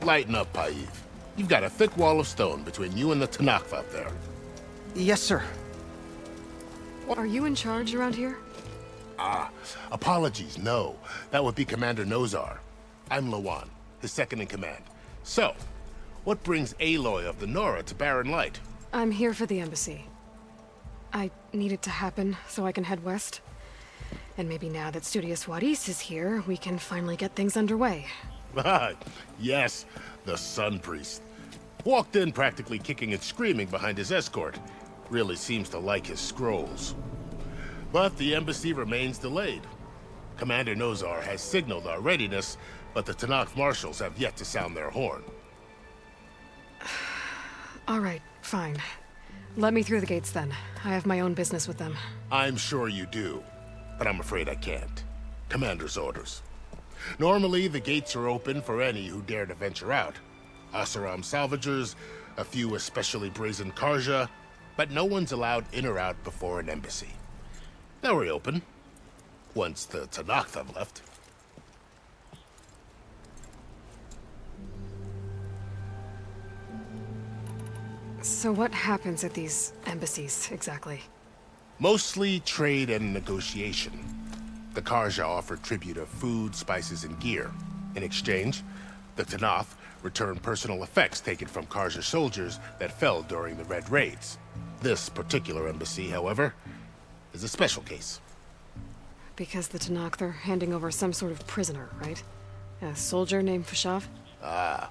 Lighten up, Paiv. You've got a thick wall of stone between you and the Tanakh up there. Yes, sir. Are you in charge around here? Apologies, no. That would be Commander Nozar. I'm Lawan, his second in command. So, what brings Aloy of the Nora to Barren Light? I'm here for the embassy. I need it to happen so I can head west. And maybe now that Studious Waris is here, we can finally get things underway. Yes, the Sun Priest. Walked in practically kicking and screaming behind his escort. Really seems to like his scrolls. But the embassy remains delayed. Commander Nozar has signaled our readiness, but the Tanakh marshals have yet to sound their horn. All right, fine. Let me through the gates then. I have my own business with them. I'm sure you do, but I'm afraid I can't. Commander's orders. Normally, the gates are open for any who dare to venture out. Asaram salvagers, a few especially brazen Karja, but no one's allowed in or out before an embassy. They'll reopen, once the Tanakh have left. So what happens at these embassies, exactly? Mostly trade and negotiation. The Karja offer tribute of food, spices, and gear. In exchange, the Tanakh return personal effects taken from Karja soldiers that fell during the Red Raids. This particular embassy, however, is a special case. Because the Tanakh, they're handing over some sort of prisoner, right? A soldier named Fashav? Ah,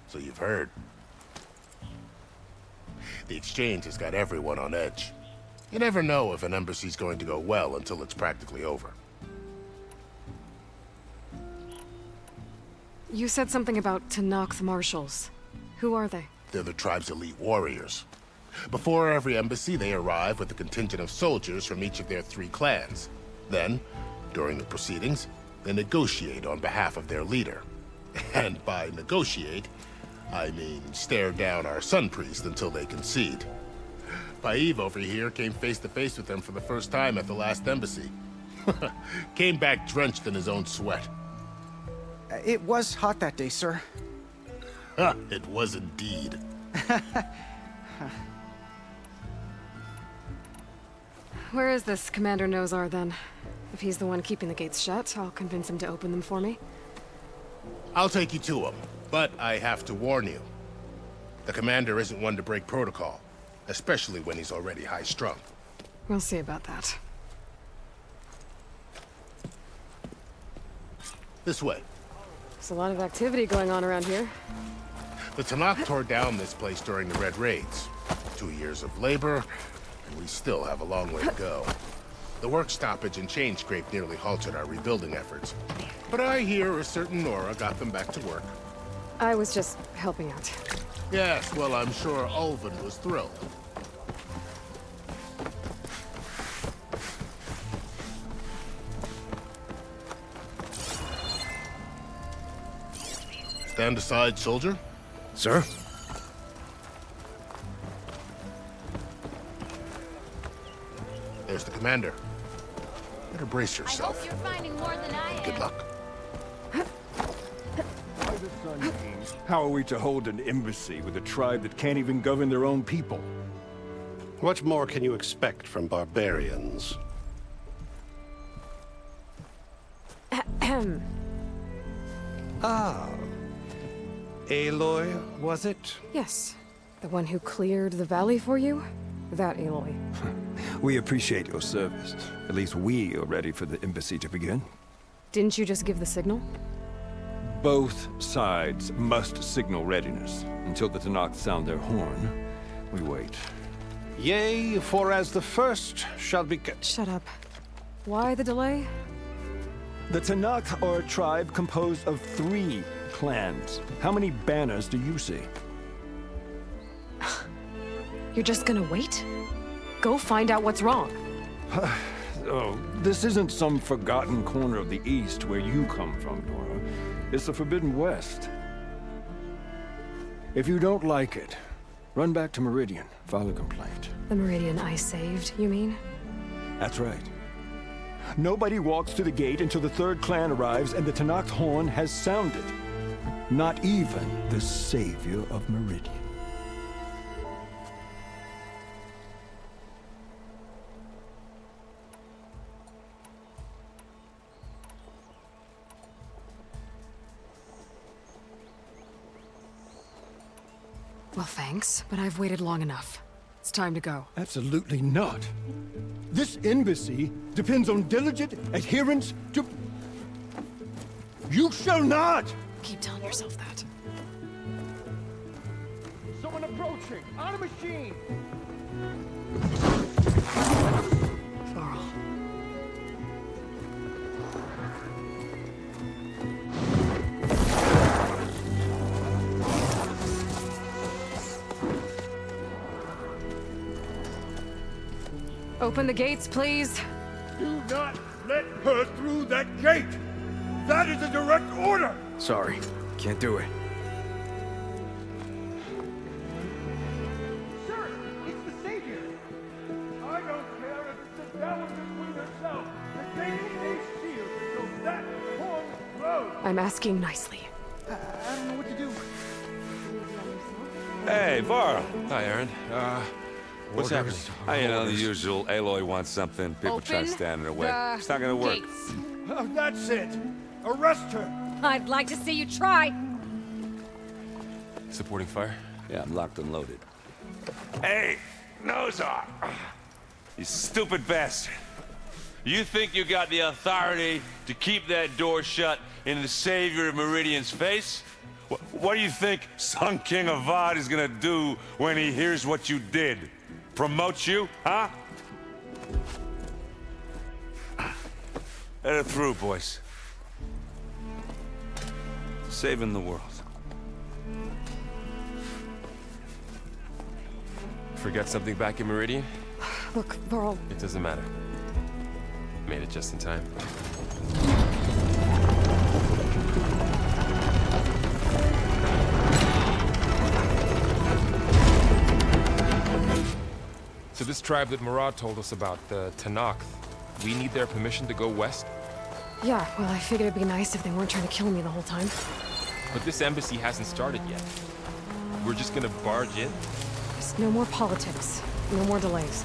so you've heard. The exchange has got everyone on edge. You never know if an embassy's going to go well until it's practically over. You said something about Tanakh marshals. Who are they? They're the tribe's elite warriors. Before every embassy, they arrive with a contingent of soldiers from each of their 3 clans. Then, during the proceedings, they negotiate on behalf of their leader. And by negotiate, I mean stare down our Sun Priest until they concede. Paiv over here came face to face with them for the first time at the last embassy. Came back drenched in his own sweat. It was hot that day, sir. It was indeed. Where is this Commander Nozar, then? If he's the one keeping the gates shut, I'll convince him to open them for me. I'll take you to him, but I have to warn you. The commander isn't one to break protocol, especially when he's already high-strung. We'll see about that. This way. There's a lot of activity going on around here. The Tanakh tore down this place during the Red Raids. 2 years of labor, and we still have a long way to go. The work stoppage and chain scrape nearly halted our rebuilding efforts. But I hear a certain Nora got them back to work. I was just helping out. Yes, well, I'm sure Ulvin was thrilled. Stand aside, soldier. Sir? There's the commander. Better brace I yourself. hope you're finding more than I am. Good luck. How are we to hold an embassy with a tribe that can't even govern their own people? What more can you expect from barbarians? Ah. Aloy, was it? Yes. The one who cleared the valley for you? That Aloy. We appreciate your service. At least we are ready for the embassy to begin. Didn't you just give the signal? Both sides must signal readiness. Until the Tanakh sound their horn, we wait. Yea, for as the first shall be... Shut up. Why the delay? The Tanakh are a tribe composed of 3 clans. How many banners do you see? You're just gonna wait? Go find out what's wrong. Oh, this isn't some forgotten corner of the East where you come from, Nora. It's the Forbidden West. If you don't like it, run back to Meridian, file a complaint. The Meridian I saved, you mean? That's right. Nobody walks to the gate until the 3rd clan arrives and the Tanakh horn has sounded. Not even the savior of Meridian. Well, thanks, but I've waited long enough. It's time to go. Absolutely not. This embassy depends on diligent adherence to... You shall not! Keep telling yourself that. Someone approaching! On a machine! Varl. Open the gates, please. Do not let her through that gate! That is a direct order! Sorry, can't do it. Sir, it's the Savior! I don't care if it's the Dowager Queen herself! The gate stays sealed until that horn blows! I'm asking nicely. I don't know what to do. Hey, Varl. Hi, Aaron. What's happening? You know, the usual. Aloy wants something. People try to stand in her way. It's not gonna work. Oh, that's it! Arrest her! I'd like to see you try. Supporting fire? Yeah, I'm locked and loaded. Hey, Nozar! You stupid bastard. You think you got the authority to keep that door shut in the savior of Meridian's face? What do you think Sun King of Viet is gonna do when he hears what you did? Promote you, huh? Let her through, boys. Saving the world. Forget something back in Meridian? Look, Varl, It doesn't matter. Made it just in time. So this tribe that Murad told us about, the Tanakh, we need their permission to go west? yeah, well, I figured it'd be nice if they weren't trying to kill me the whole time. But this embassy hasn't started yet. We're just gonna barge in? Just no more politics. No more delays.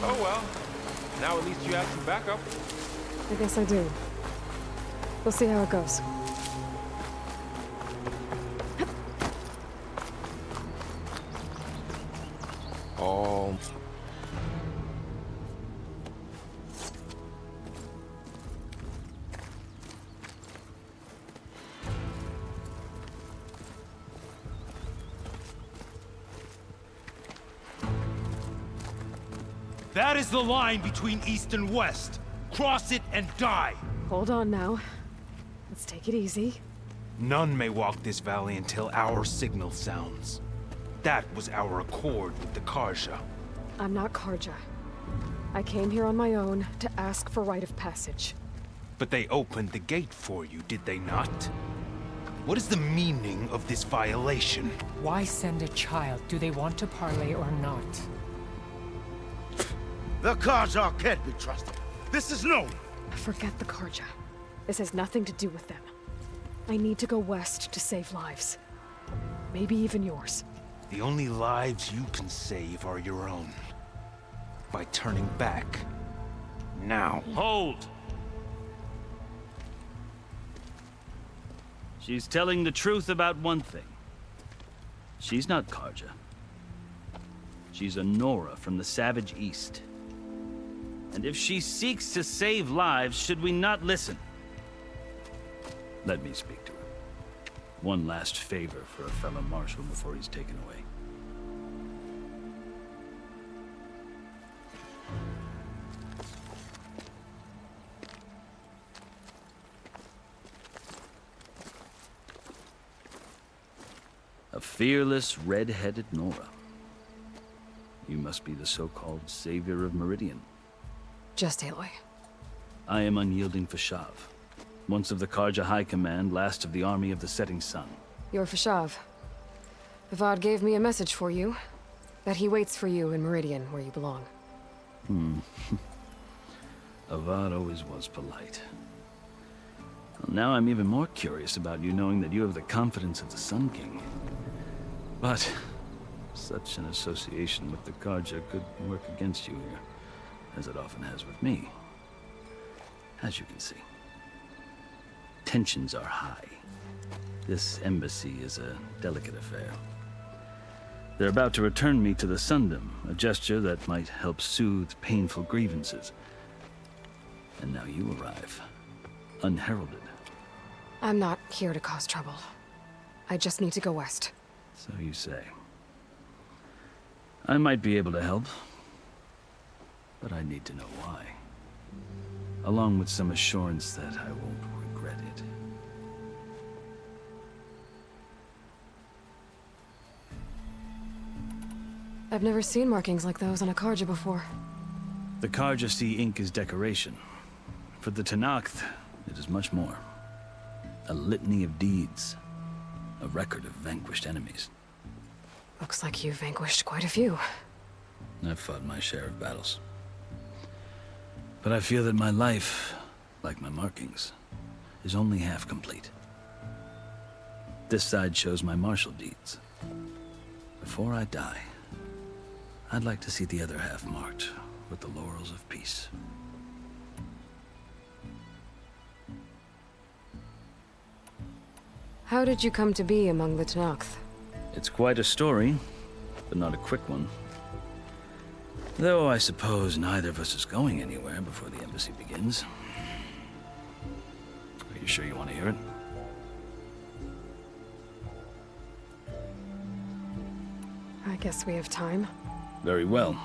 Oh well. Now at least you have some backup. I guess I do. We'll see how it goes. Oh. That is the line between East and West. Cross it and die. Hold on now. Let's take it easy. None may walk this valley until our signal sounds. That was our accord with the Karja. I'm not Karja. I came here on my own to ask for rite of passage. But they opened the gate for you, did they not? What is the meaning of this violation? Why send a child? Do they want to parley or not? The Karja can't be trusted. This is known. Forget the Karja. This has nothing to do with them. I need to go west to save lives. Maybe even yours. The only lives you can save are your own. By turning back. Now. Hold! She's telling the truth about one thing. She's not Karja. She's a Nora from the Savage East. And if she seeks to save lives, should we not listen? Let me speak to her. One last favor for a fellow marshal before he's taken away. A fearless, red-headed Nora. You must be the so-called savior of Meridian. Just Aloy. I am unyielding Fashav. Once of the Karja High Command, last of the army of the Setting Sun. You're Fashav. Vivad gave me a message for you. That he waits for you in Meridian, where you belong. Avad always was polite. Well, now I'm even more curious about you knowing that you have the confidence of the Sun King. But such an association with the Karja could work against you here, as it often has with me. As you can see, tensions are high. This embassy is a delicate affair. They're about to return me to the Sundom, a gesture that might help soothe painful grievances. And now you arrive, unheralded. I'm not here to cause trouble. I just need to go west. So you say. I might be able to help, but I need to know why. Along with some assurance that I won't regret it. I've never seen markings like those on a Karja before. The Karja see ink as decoration. For the Tenakth, it is much more. A litany of deeds. A record of vanquished enemies. Looks like you've vanquished quite a few. I've fought my share of battles. But I feel that my life, like my markings, is only half complete. This side shows my martial deeds. Before I die, I'd like to see the other half marked with the laurels of peace. How did you come to be among the Tenakth? It's quite a story, but not a quick one. Though I suppose neither of us is going anywhere before the embassy begins. Are you sure you want to hear it? I guess we have time. Very well.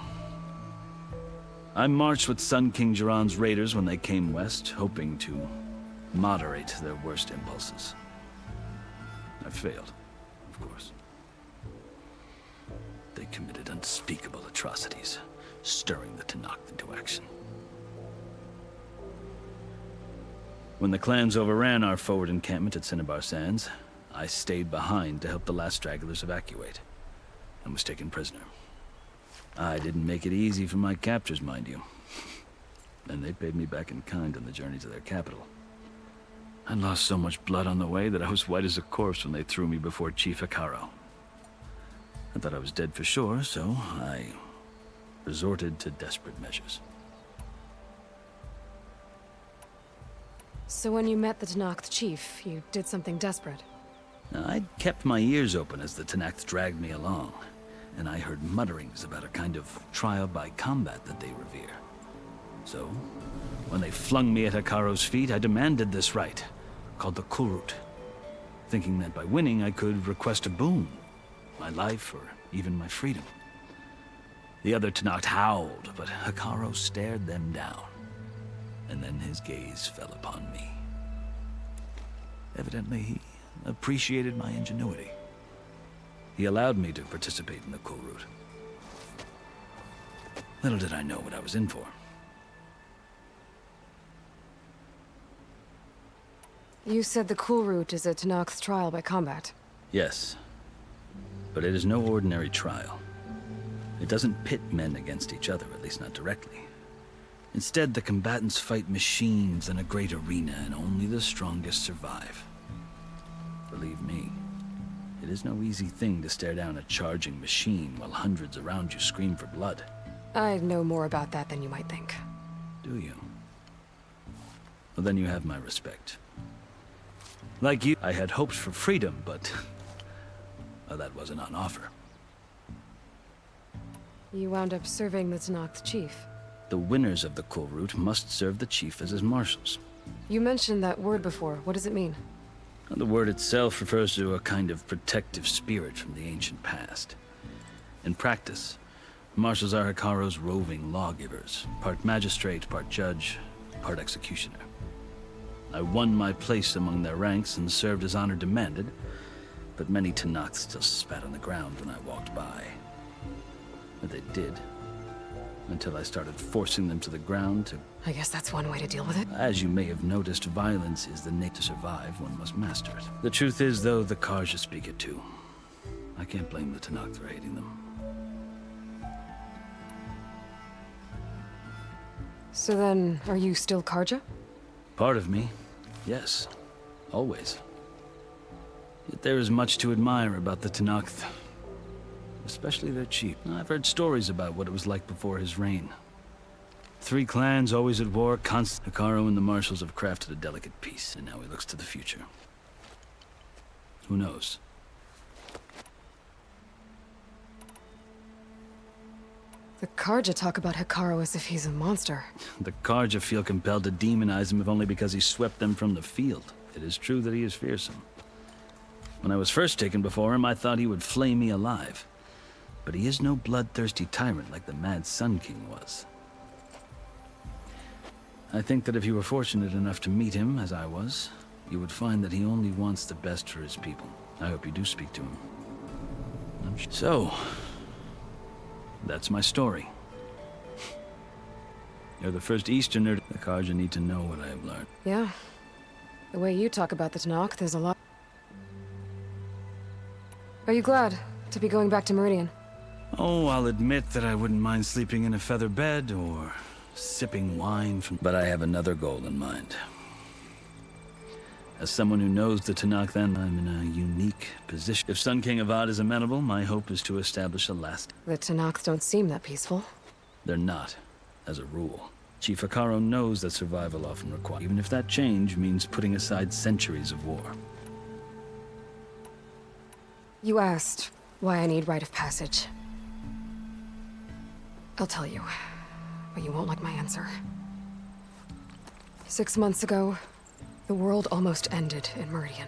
I marched with Sun King Jiran's raiders when they came west, hoping to moderate their worst impulses. I failed, of course. They committed unspeakable atrocities, stirring the Tenakth into action. When the clans overran our forward encampment at Cinnabar Sands, I stayed behind to help the last stragglers evacuate, and was taken prisoner. I didn't make it easy for my captors, mind you. And they paid me back in kind on the journey to their capital. I lost so much blood on the way that I was white as a corpse when they threw me before Chief Hekaro. I thought I was dead for sure, so I resorted to desperate measures. So when you met the Tenakth chief, you did something desperate? Now, I'd kept my ears open as the Tenakth dragged me along, and I heard mutterings about a kind of trial by combat that they revere. So, when they flung me at Hekaro's feet, I demanded this right, called the Kulrut, thinking that by winning I could request a boon, my life or even my freedom. The other Tenakth howled, but Hekaro stared them down, and then his gaze fell upon me. Evidently, he appreciated my ingenuity. He allowed me to participate in the Kulrut. Little did I know what I was in for. You said the Kulrut is a Tenakth trial by combat. Yes, but it is no ordinary trial. It doesn't pit men against each other, at least not directly. Instead, the combatants fight machines in a great arena, and only the strongest survive. Believe me, it is no easy thing to stare down a charging machine while hundreds around you scream for blood. I know more about that than you might think. Do you? Well, then you have my respect. Like you, I had hoped for freedom, but well, that wasn't on offer. You wound up serving the Tenakth chief. The winners of the Kulrut must serve the chief as his marshals. You mentioned that word before. What does it mean? The word itself refers to a kind of protective spirit from the ancient past. In practice, marshals are Hekaro's roving lawgivers, part magistrate, part judge, part executioner. I won my place among their ranks and served as honor demanded, but many Tenakth still spat on the ground when I walked by. But they did, until I started forcing them to the ground to... I guess that's one way to deal with it. As you may have noticed, violence is the nature to survive. One must master it. The truth is, though, the Karja speak it too. I can't blame the Tenakth for hating them. So then, are you still Karja? Part of me, yes. Always. Yet there is much to admire about the Tenakth. Especially their chief. I've heard stories about what it was like before his reign. 3 clans always at war, constant. Hekarro and the Marshals have crafted a delicate peace, and now he looks to the future. Who knows? The Karja talk about Hekarro as if he's a monster. The Karja feel compelled to demonize him if only because he swept them from the field. It is true that he is fearsome. When I was first taken before him, I thought he would flay me alive. But he is no bloodthirsty tyrant like the Mad Sun King was. I think that if you were fortunate enough to meet him, as I was, you would find that he only wants the best for his people. I hope you do speak to him. So, that's my story. You're the first Easterner. The Karja need to know what I have learned. Yeah. The way you talk about the Tenakth, there's a lot. Are you glad to be going back to Meridian? Oh, I'll admit that I wouldn't mind sleeping in a feather bed or sipping wine from... But I have another goal in mind. As someone who knows the Tenakth, then I'm in a unique position. If Sun King Avad is amenable, my hope is to establish a lasting... The Tenakth don't seem that peaceful. They're not, as a rule. Chief Hekarro knows that survival often requires... Even if that change means putting aside centuries of war. You asked why I need rite of passage. I'll tell you, but you won't like my answer. 6 months ago, the world almost ended in Meridian.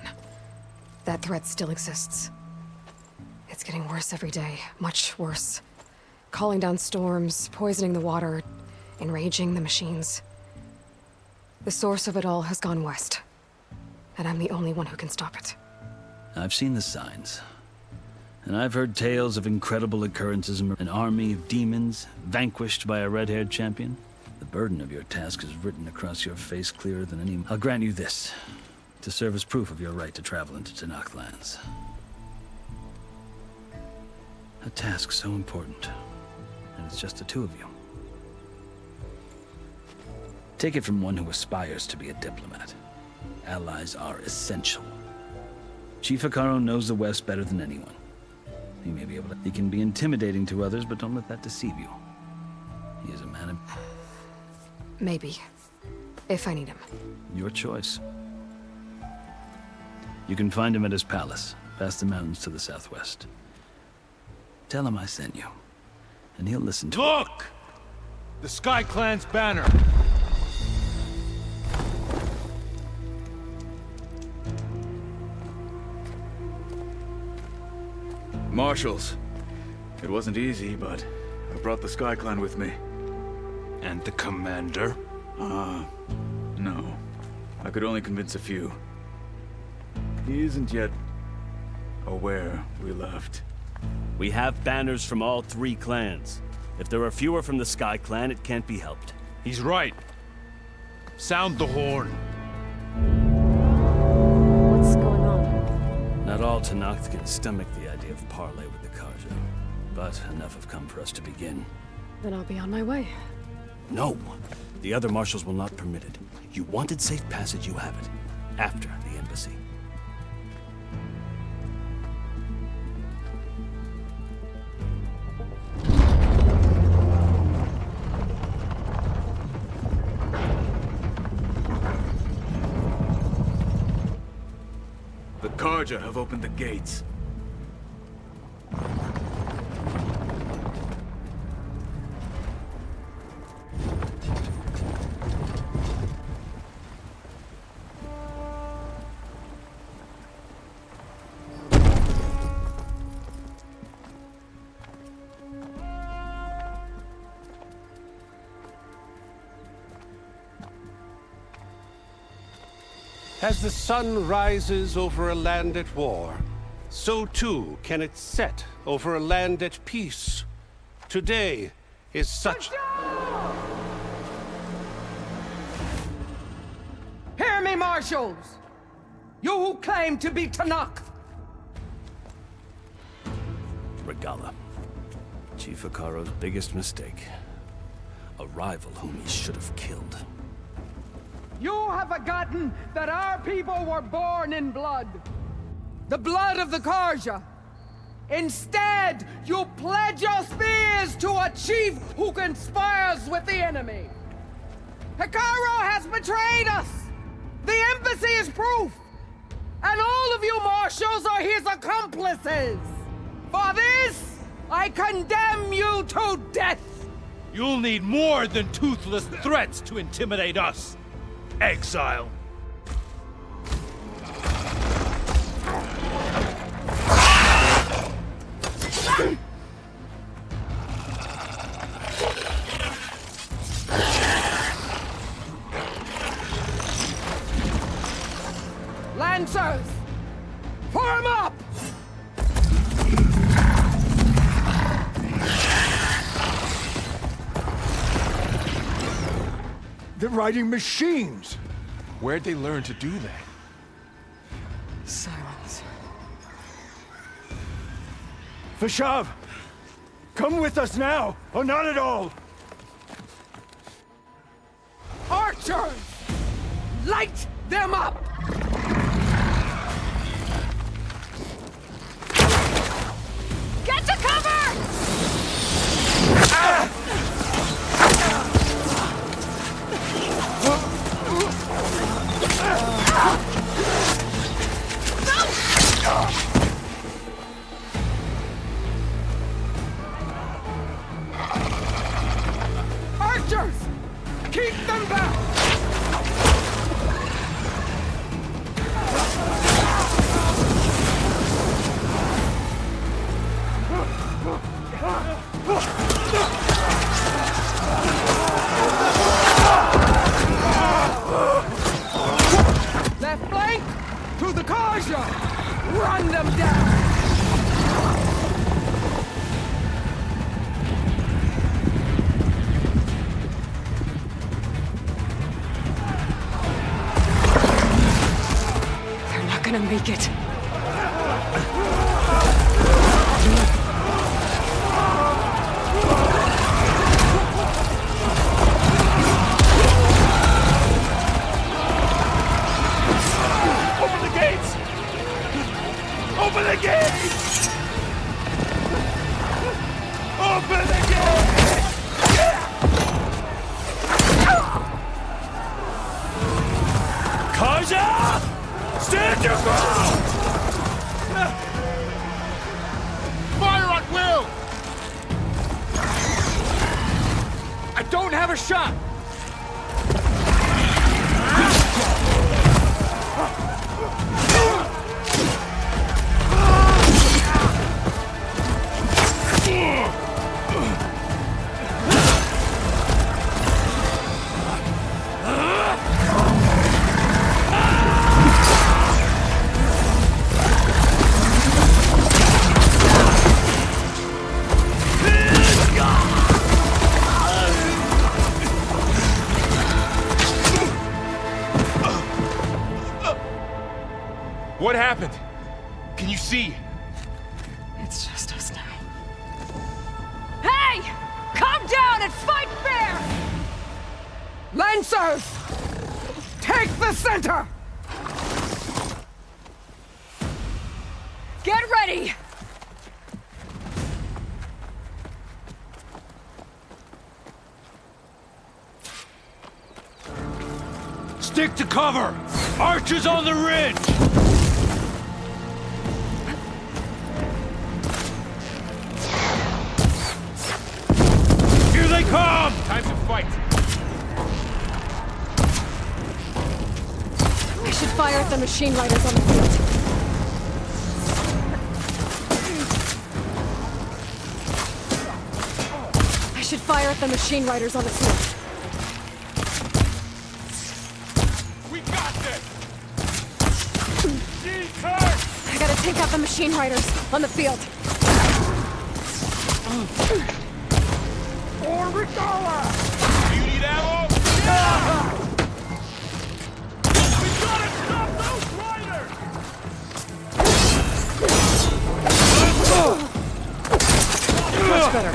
That threat still exists. It's getting worse every day, much worse. Calling down storms, poisoning the water, enraging the machines. The source of it all has gone west, and I'm the only one who can stop it. I've seen the signs. And I've heard tales of incredible occurrences, an army of demons vanquished by a red-haired champion. The burden of your task is written across your face clearer than any... I'll grant you this, to serve as proof of your right to travel into Tenakth lands. A task so important, and it's just the 2 of you. Take it from one who aspires to be a diplomat. Allies are essential. Chief Hekarro knows the West better than anyone. He may be able to... He can be intimidating to others, but don't let that deceive you. He is a man of... Maybe. If I need him. Your choice. You can find him at his palace, past the mountains to the southwest. Tell him I sent you, and he'll listen to... Look! The Sky Clan's banner! Marshals. It wasn't easy, but I brought the Sky Clan with me. And the commander? No. I could only convince a few. He isn't yet aware we left. We have banners from all 3 clans. If there are fewer from the Sky Clan, it can't be helped. He's right. Sound the horn. What's going on? Not all Tenakth can stomach the idea of parley with the Karja, but enough have come for us to begin. Then I'll be on my way. No! The other marshals will not permit it. You wanted safe passage, you have it. After the embassy. The Karja have opened the gates. As the sun rises over a land at war, so too can it set over a land at peace. Today is such... Hear me, marshals! You who claim to be Tenakth! Regala. Chief Hekarro's biggest mistake. A rival whom he should have killed. You have forgotten that our people were born in blood. The blood of the Karja. Instead, you pledge your spears to a chief who conspires with the enemy. Hikaru has betrayed us! The embassy is proof! And all of you marshals are his accomplices! For this, I condemn you to death! You'll need more than toothless threats to intimidate us. Exile. Lancers! Form up! They're riding machines! Where'd they learn to do that? Silence. Vashav! Come with us now, or not at all! Archers! Light them up! Get to cover! Archers! Keep them back! Left flank! To the Karja! Run them down! They're not gonna make it. Open the gates! Open the gates! Open the gates! Karja! Stand your ground! Fire at will! I don't have a shot! What happened? Can you see? It's just us now. Hey! Calm down and fight fair! Lancers! Take the center! Get ready! Stick to cover! Archers on the ridge! Here they come! Time to fight. I should fire at the machine riders on the field. I should fire at the machine riders on the field. We got this! I gotta take out the machine riders on the field. Or Ricola! Do you need ammo? We gotta stop those riders! Much better.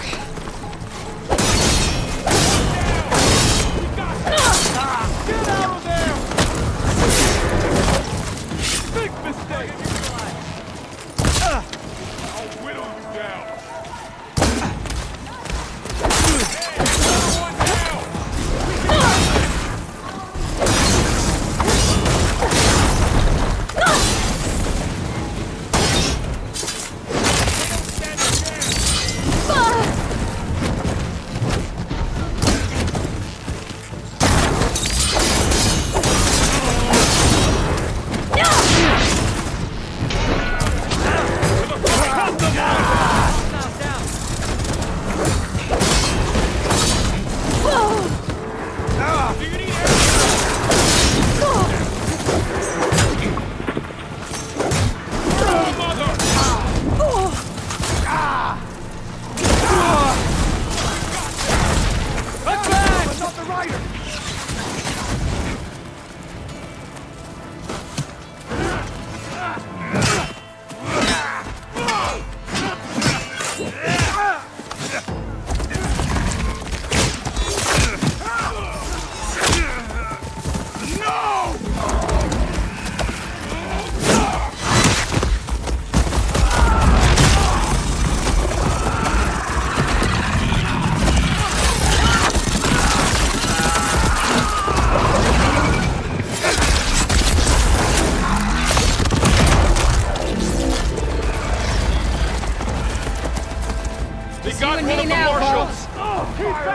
way now, Paul.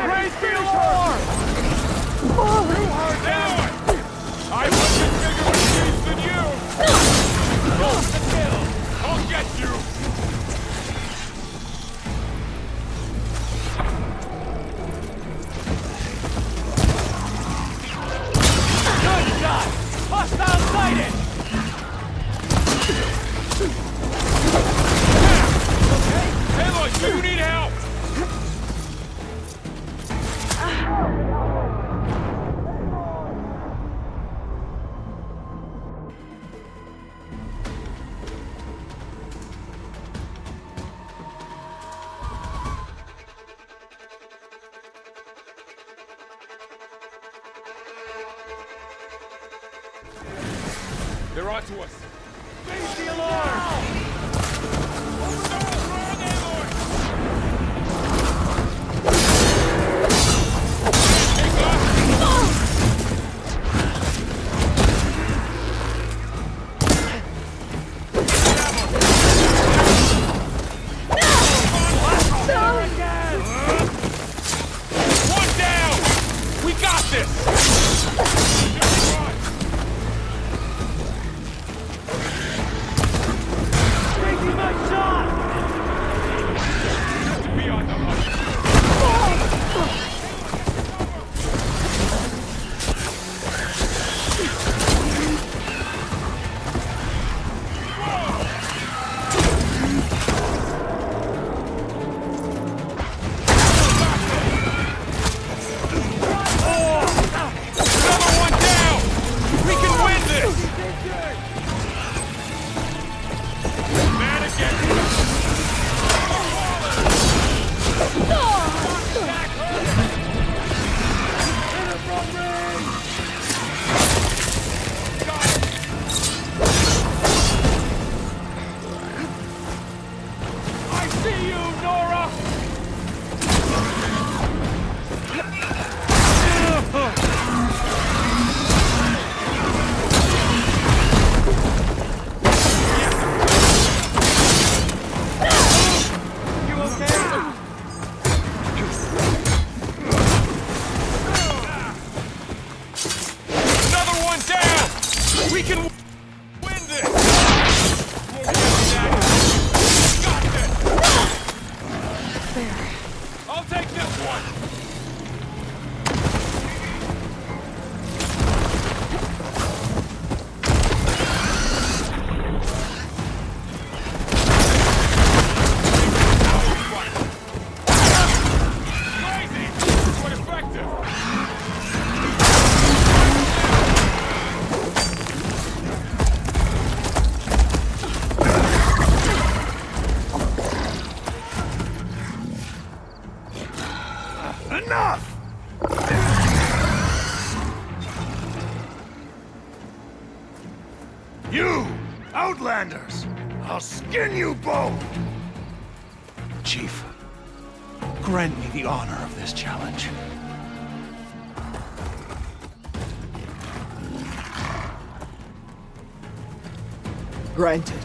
Raise the alarm! I wasn't bigger with these than you! Close the kill! I'll get you! Good shot! Hostile sighted! Okay? Hey, look, do you need help? They're onto us. Raise the alarm! One down! We got this! Taking my shot! Be on the hunt. Another one down! We can win this! Man against I see you, Nora! You okay? Another one down! We can win this! Got this! There. I'll take this one! Crazy! But effective! Enough! You, Outlanders! I'll skin you both! Chief, grant me the honor of this challenge. Granted.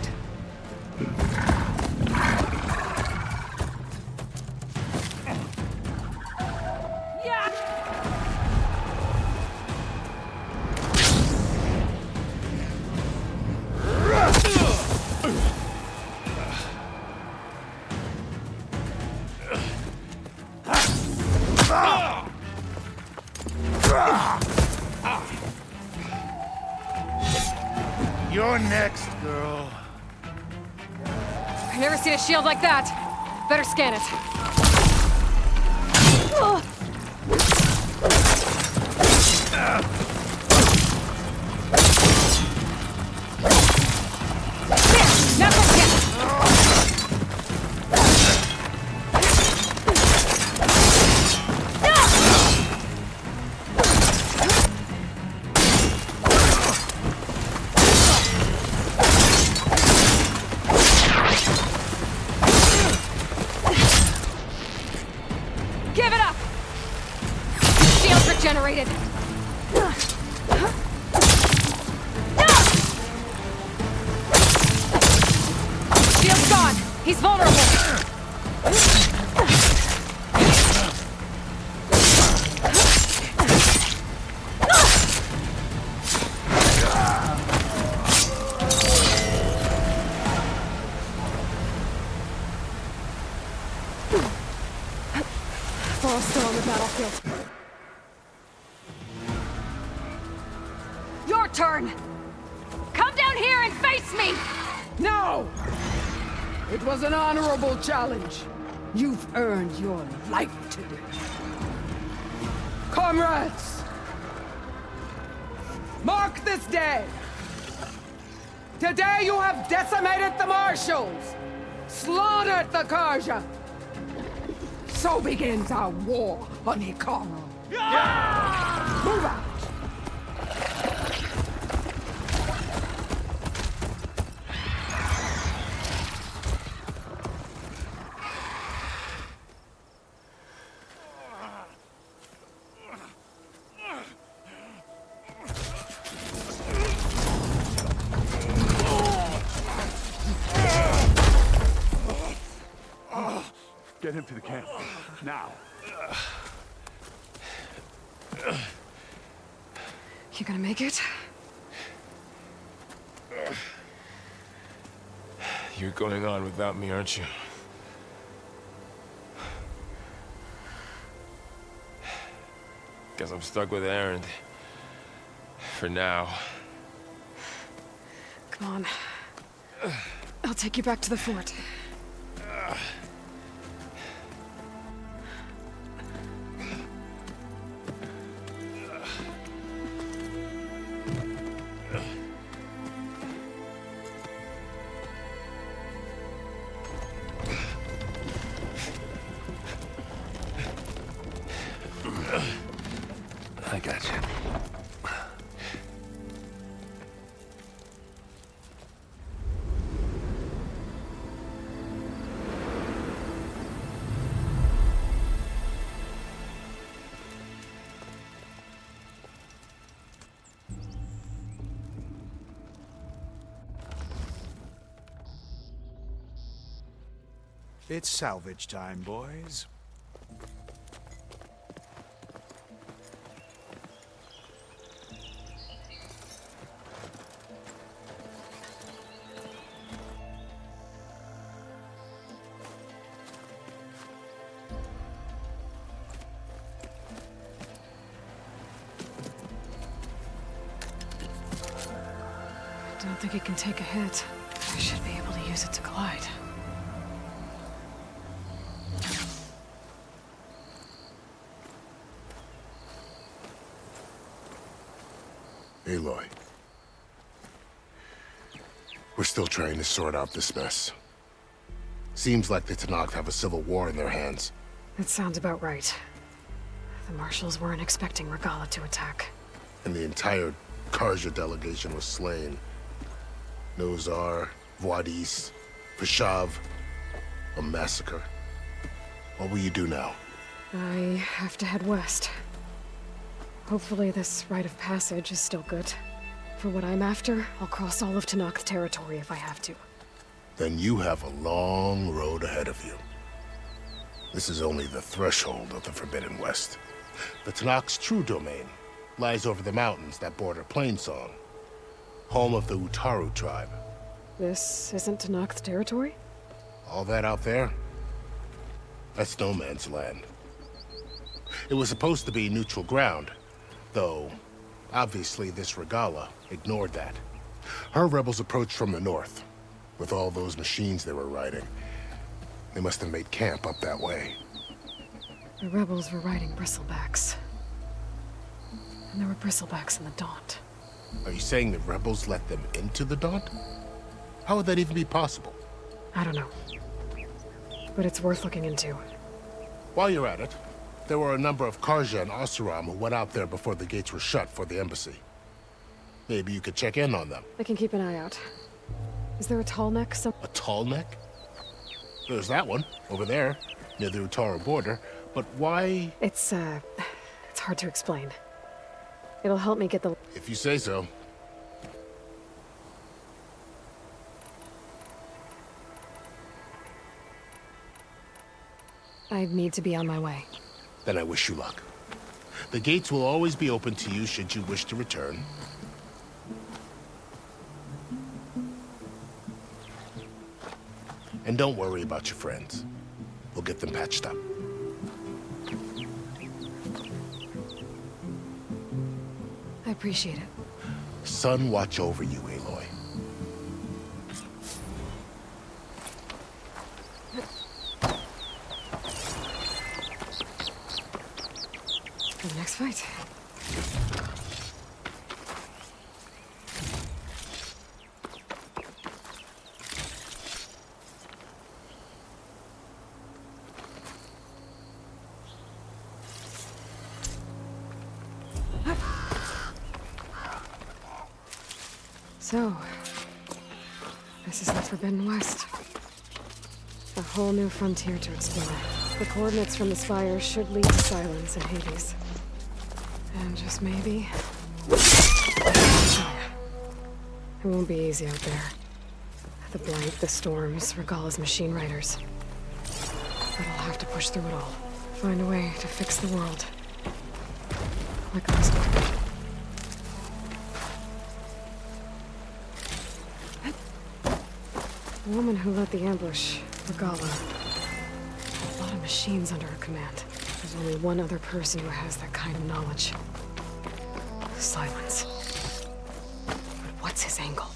You're next, girl. I've never seen a shield like that. Better scan it. There! Now let's get it! Give it up! Shields regenerated! Shield's gone! He's vulnerable! Tharl's still on the battlefield. Your turn! Come down here and face me! No! It was an honorable challenge. You've earned your life today. Comrades! Mark this day! Today you have decimated the Marshals! Slaughtered the Karja! So begins our war on Ikara. Move out! Get him to the camp. Now. You gonna make it? You're going on without me, aren't you? Guess I'm stuck with Aaron. For now. Come on. I'll take you back to the fort. I got you. It's salvage time, boys. I don't think it can take a hit. I should be able to use it to glide. Aloy. We're still trying to sort out this mess. Seems like the Tenakth have a civil war in their hands. That sounds about right. The Marshals weren't expecting Regala to attack. And the entire Karja delegation was slain. Nozar, Voidis, Vashav. A massacre. What will you do now? I have to head west. Hopefully this rite of passage is still good. For what I'm after, I'll cross all of Tenakth territory if I have to. Then you have a long road ahead of you. This is only the threshold of the Forbidden West. The Tenakth's true domain lies over the mountains that border Plainsong, home of the Utaru tribe. This isn't Tenakth territory? All that out there? That's no man's land. It was supposed to be neutral ground, though obviously this Regala ignored that. Her rebels approached from the north, with all those machines they were riding. They must have made camp up that way. The rebels were riding bristlebacks. And there were bristlebacks in the Daunt. Are you saying the rebels let them into the Daunt? How would that even be possible? I don't know. But it's worth looking into. While you're at it, there were a number of Karja and Oseram who went out there before the gates were shut for the embassy. Maybe you could check in on them. I can keep an eye out. Is there a tall neck some— A tall neck? There's that one, over there, near the Utaru border. But why— It's hard to explain. It'll help me get the— If you say so. I need to be on my way. Then I wish you luck. The gates will always be open to you should you wish to return. And don't worry about your friends. We'll get them patched up. I appreciate it. Sun watch over you, Aloy. For the next fight. So, this is the Forbidden West. A whole new frontier to explore. The coordinates from the spire should lead to Silence and Hades. And just maybe... It won't be easy out there. The blight, the storms, Regalla's machine riders. But I'll have to push through it all. Find a way to fix the world. Like I was talking. The woman who led the ambush, Regalla, had a lot of machines under her command. There's only one other person who has that kind of knowledge. Silence. But what's his angle?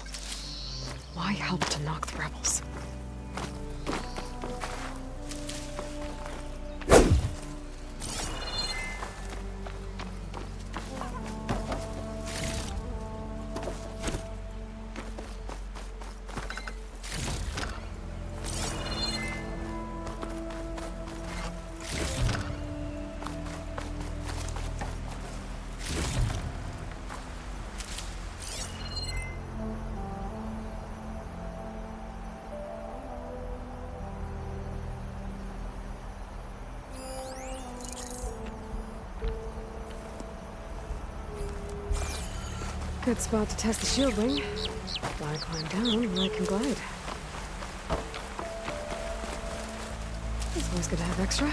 Why help to knock the rebels? Good spot to test the shield wing. Why climb down when I can glide? It's always good to have extra.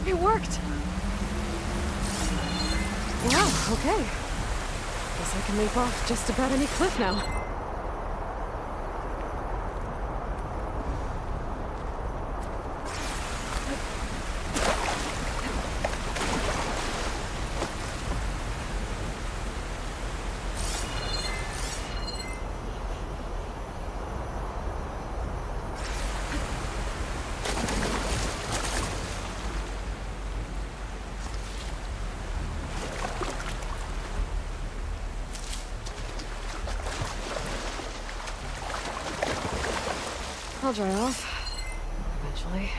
It worked! Wow, okay. Guess I can leap off just about any cliff now. I'll dry off. Eventually.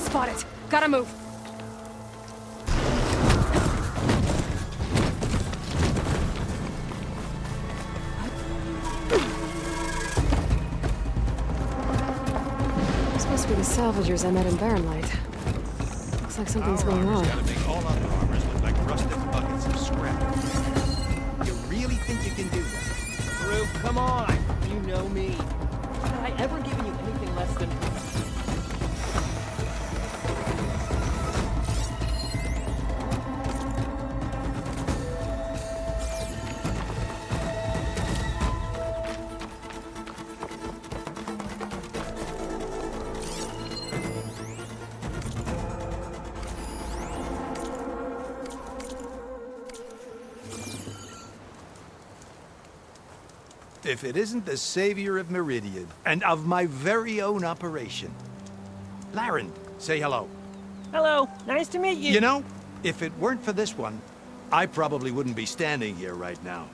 Spot it. Gotta move. Supposed to be the salvagers I met in Barren Light. Looks like something's going on. Gotta make all other armors look like rusted buckets of scrap. You really think you can do that? Drew, come on! You know me. Have I ever given you anything less than... If it isn't the savior of Meridian, and of my very own operation. Laren, say hello. Hello, nice to meet you. You know, if it weren't for this one, I probably wouldn't be standing here right now.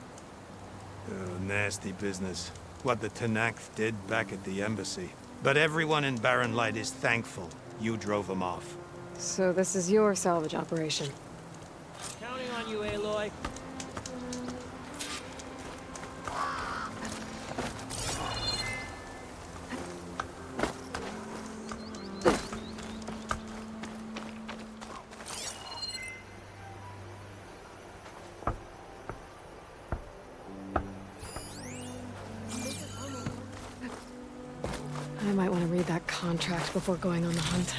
Oh, nasty business. What the Tenakth did back at the embassy. But everyone in Barren Light is thankful you drove them off. So this is your salvage operation. Counting on you, Aloy. I might want to read that contract before going on the hunt.